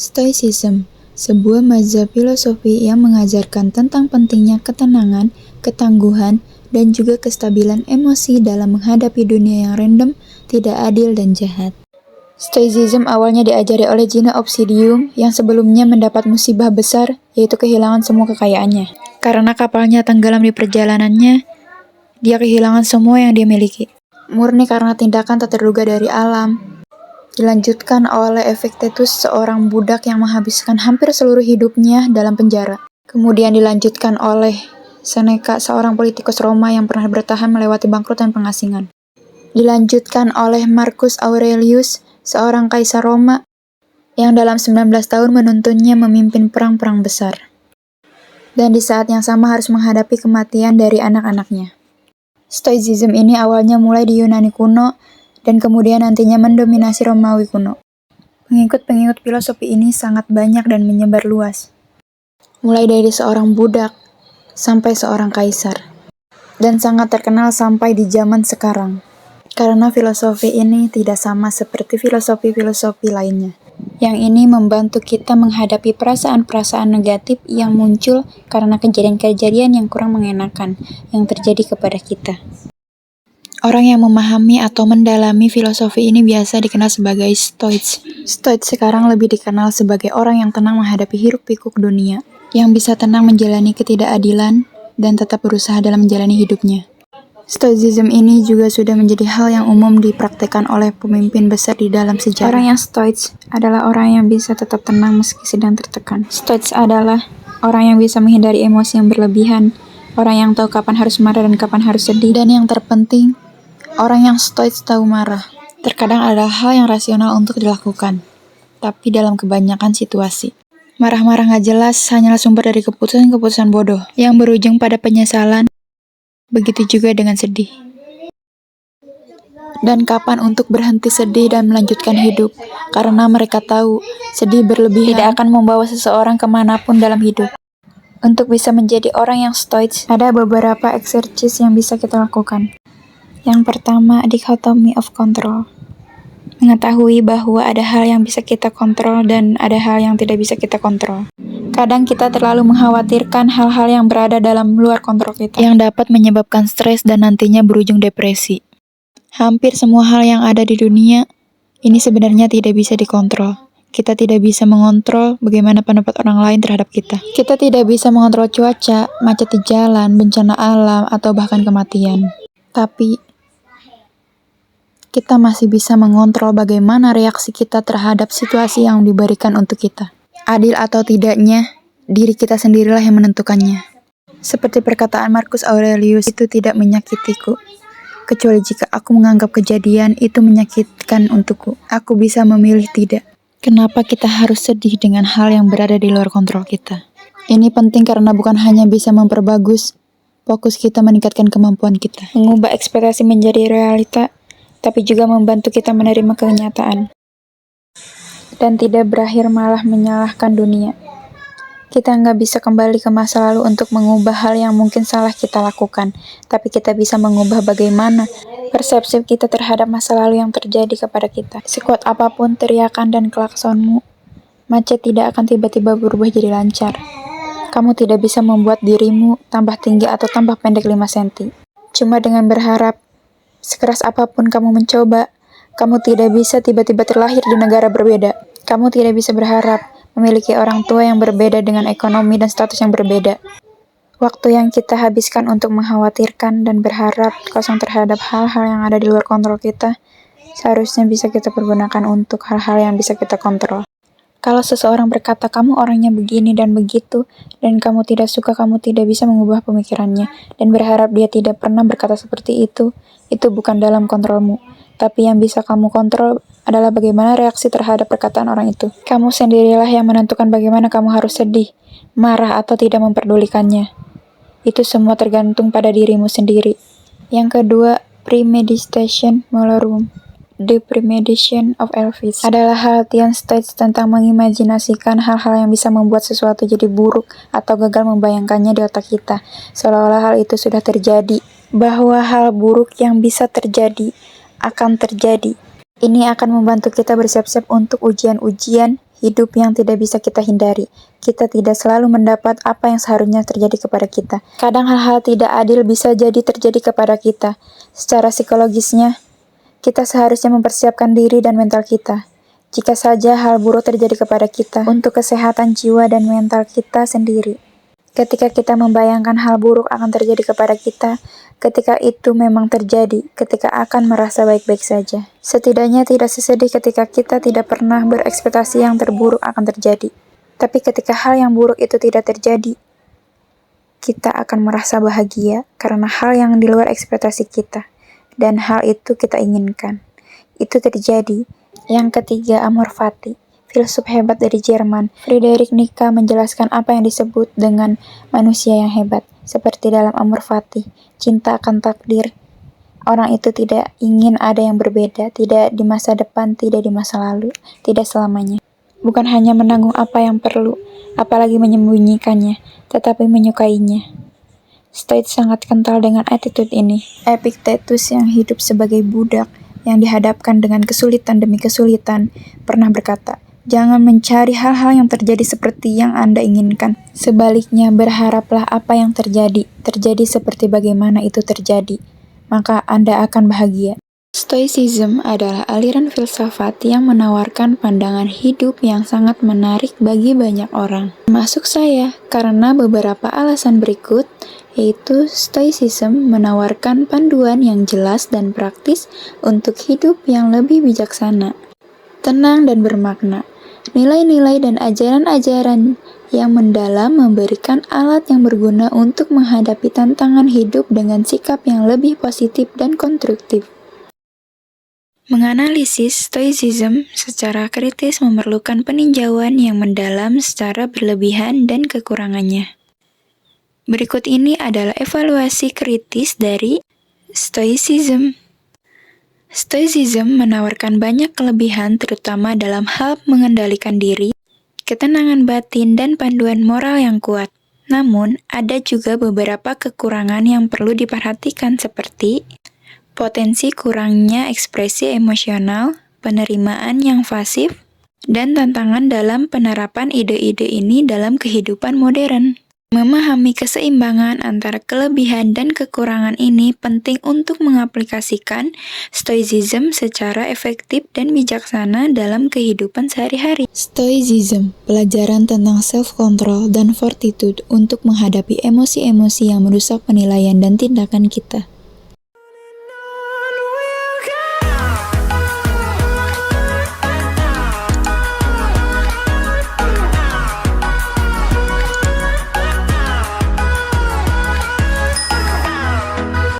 Stoicism, sebuah mazhab filosofi yang mengajarkan tentang pentingnya ketenangan, ketangguhan, dan juga kestabilan emosi dalam menghadapi dunia yang random, tidak adil, dan jahat. Stoicism awalnya diajari oleh Gino Obsidian yang sebelumnya mendapat musibah besar, yaitu kehilangan semua kekayaannya. Karena kapalnya tenggelam di perjalanannya, dia kehilangan semua yang dia miliki. Murni karena tindakan tak terduga dari alam. Dilanjutkan oleh Epictetus, seorang budak yang menghabiskan hampir seluruh hidupnya dalam penjara. Kemudian dilanjutkan oleh Seneca, seorang politikus Roma yang pernah bertahan melewati bangkrut dan pengasingan. Dilanjutkan oleh Marcus Aurelius, seorang kaisar Roma yang dalam 19 tahun menuntunnya memimpin perang-perang besar. Dan di saat yang sama harus menghadapi kematian dari anak-anaknya. Stoicism ini awalnya mulai di Yunani kuno, dan kemudian nantinya mendominasi Romawi kuno. Pengikut-pengikut filosofi ini sangat banyak dan menyebar luas. Mulai dari seorang budak, sampai seorang kaisar. Dan sangat terkenal sampai di zaman sekarang. Karena filosofi ini tidak sama seperti filosofi-filosofi lainnya. Yang ini membantu kita menghadapi perasaan-perasaan negatif yang muncul karena kejadian-kejadian yang kurang mengenakan yang terjadi kepada kita. Orang yang memahami atau mendalami filosofi ini biasa dikenal sebagai Stoics. Stoics sekarang lebih dikenal sebagai orang yang tenang menghadapi hiruk-pikuk dunia, yang bisa tenang menjalani ketidakadilan dan tetap berusaha dalam menjalani hidupnya. Stoicism ini juga sudah menjadi hal yang umum dipraktikkan oleh pemimpin besar di dalam sejarah. Orang yang Stoics adalah orang yang bisa tetap tenang meski sedang tertekan. Stoics adalah orang yang bisa menghindari emosi yang berlebihan, orang yang tahu kapan harus marah dan kapan harus sedih, dan yang terpenting, orang yang Stoics tahu marah. Terkadang ada hal yang rasional untuk dilakukan, tapi dalam kebanyakan situasi. Marah-marah gak jelas hanyalah sumber dari keputusan-keputusan bodoh, yang berujung pada penyesalan. Begitu juga dengan sedih. Dan kapan untuk berhenti sedih dan melanjutkan hidup, karena mereka tahu, sedih berlebihan tidak akan membawa seseorang kemanapun dalam hidup. Untuk bisa menjadi orang yang Stoics, ada beberapa eksersis yang bisa kita lakukan. Yang pertama, dichotomy of control. Mengetahui bahwa ada hal yang bisa kita kontrol dan ada hal yang tidak bisa kita kontrol. Kadang kita terlalu mengkhawatirkan hal-hal yang berada dalam luar kontrol kita, yang dapat menyebabkan stres dan nantinya berujung depresi. Hampir semua hal yang ada di dunia ini sebenarnya tidak bisa dikontrol. Kita tidak bisa mengontrol bagaimana pendapat orang lain terhadap kita. Kita tidak bisa mengontrol cuaca, macet di jalan, bencana alam, atau bahkan kematian. Tapi kita masih bisa mengontrol bagaimana reaksi kita terhadap situasi yang diberikan untuk kita. Adil atau tidaknya, diri kita sendirilah yang menentukannya. Seperti perkataan Marcus Aurelius, itu tidak menyakitiku, kecuali jika aku menganggap kejadian itu menyakitkan untukku. Aku bisa memilih tidak. Kenapa kita harus sedih dengan hal yang berada di luar kontrol kita? Ini penting karena bukan hanya bisa memperbagus fokus kita, meningkatkan kemampuan kita, mengubah ekspektasi menjadi realita, tapi juga membantu kita menerima kenyataan. Dan tidak berakhir malah menyalahkan dunia. Kita nggak bisa kembali ke masa lalu untuk mengubah hal yang mungkin salah kita lakukan, tapi kita bisa mengubah bagaimana persepsi kita terhadap masa lalu yang terjadi kepada kita. Sekuat apapun teriakan dan klaksonmu, macet tidak akan tiba-tiba berubah jadi lancar. Kamu tidak bisa membuat dirimu tambah tinggi atau tambah pendek 5 cm. Cuma dengan berharap, sekeras apapun kamu mencoba, kamu tidak bisa tiba-tiba terlahir di negara berbeda. Kamu tidak bisa berharap memiliki orang tua yang berbeda dengan ekonomi dan status yang berbeda. Waktu yang kita habiskan untuk mengkhawatirkan dan berharap kosong terhadap hal-hal yang ada di luar kontrol kita, seharusnya bisa kita pergunakan untuk hal-hal yang bisa kita kontrol. Kalau seseorang berkata kamu orangnya begini dan begitu, dan kamu tidak suka, kamu tidak bisa mengubah pemikirannya, dan berharap dia tidak pernah berkata seperti itu bukan dalam kontrolmu. Tapi yang bisa kamu kontrol adalah bagaimana reaksi terhadap perkataan orang itu. Kamu sendirilah yang menentukan bagaimana kamu harus sedih, marah, atau tidak memperdulikannya. Itu semua tergantung pada dirimu sendiri. Yang kedua, premeditation malorum. The Premeditation of Elvis adalah latihan Stoics tentang mengimajinasikan hal-hal yang bisa membuat sesuatu jadi buruk atau gagal, membayangkannya di otak kita, seolah-olah hal itu sudah terjadi, bahwa hal buruk yang bisa terjadi akan terjadi. Ini akan membantu kita bersiap-siap untuk ujian-ujian hidup yang tidak bisa kita hindari. Kita tidak selalu mendapat apa yang seharusnya terjadi kepada kita. Kadang hal-hal tidak adil bisa jadi terjadi kepada kita. Secara psikologisnya, kita seharusnya mempersiapkan diri dan mental kita. Jika saja hal buruk terjadi kepada kita, untuk kesehatan jiwa dan mental kita sendiri. Ketika kita membayangkan hal buruk akan terjadi kepada kita, ketika itu memang terjadi, ketika akan merasa baik-baik saja. Setidaknya tidak sesedih ketika kita tidak pernah berekspektasi yang terburuk akan terjadi. Tapi ketika hal yang buruk itu tidak terjadi, kita akan merasa bahagia karena hal yang di luar ekspektasi kita. Dan hal itu kita inginkan. Itu terjadi. Yang ketiga, amor fati. Filsuf hebat dari Jerman, Friedrich Nietzsche menjelaskan apa yang disebut dengan manusia yang hebat. Seperti dalam amor fati, cinta akan takdir. Orang itu tidak ingin ada yang berbeda, tidak di masa depan, tidak di masa lalu, tidak selamanya. Bukan hanya menanggung apa yang perlu, apalagi menyembunyikannya, tetapi menyukainya. Stoik sangat kental dengan attitude ini. Epictetus yang hidup sebagai budak, yang dihadapkan dengan kesulitan demi kesulitan, pernah berkata, "Jangan mencari hal-hal yang terjadi seperti yang Anda inginkan. Sebaliknya, berharaplah apa yang terjadi seperti bagaimana itu terjadi. Maka Anda akan bahagia." Stoicism adalah aliran filsafat yang menawarkan pandangan hidup yang sangat menarik bagi banyak orang. Termasuk saya, karena beberapa alasan berikut, yaitu Stoicism menawarkan panduan yang jelas dan praktis untuk hidup yang lebih bijaksana, tenang dan bermakna. Nilai-nilai dan ajaran-ajaran yang mendalam memberikan alat yang berguna untuk menghadapi tantangan hidup dengan sikap yang lebih positif dan konstruktif. Menganalisis Stoicism secara kritis memerlukan peninjauan yang mendalam secara berlebihan dan kekurangannya. Berikut ini adalah evaluasi kritis dari Stoicism. Stoicism menawarkan banyak kelebihan terutama dalam hal mengendalikan diri, ketenangan batin, dan panduan moral yang kuat. Namun, ada juga beberapa kekurangan yang perlu diperhatikan seperti potensi kurangnya ekspresi emosional, penerimaan yang pasif, dan tantangan dalam penerapan ide-ide ini dalam kehidupan modern. Memahami keseimbangan antara kelebihan dan kekurangan ini penting untuk mengaplikasikan Stoicism secara efektif dan bijaksana dalam kehidupan sehari-hari. Stoicism, pelajaran tentang self-control dan fortitude untuk menghadapi emosi-emosi yang merusak penilaian dan tindakan kita.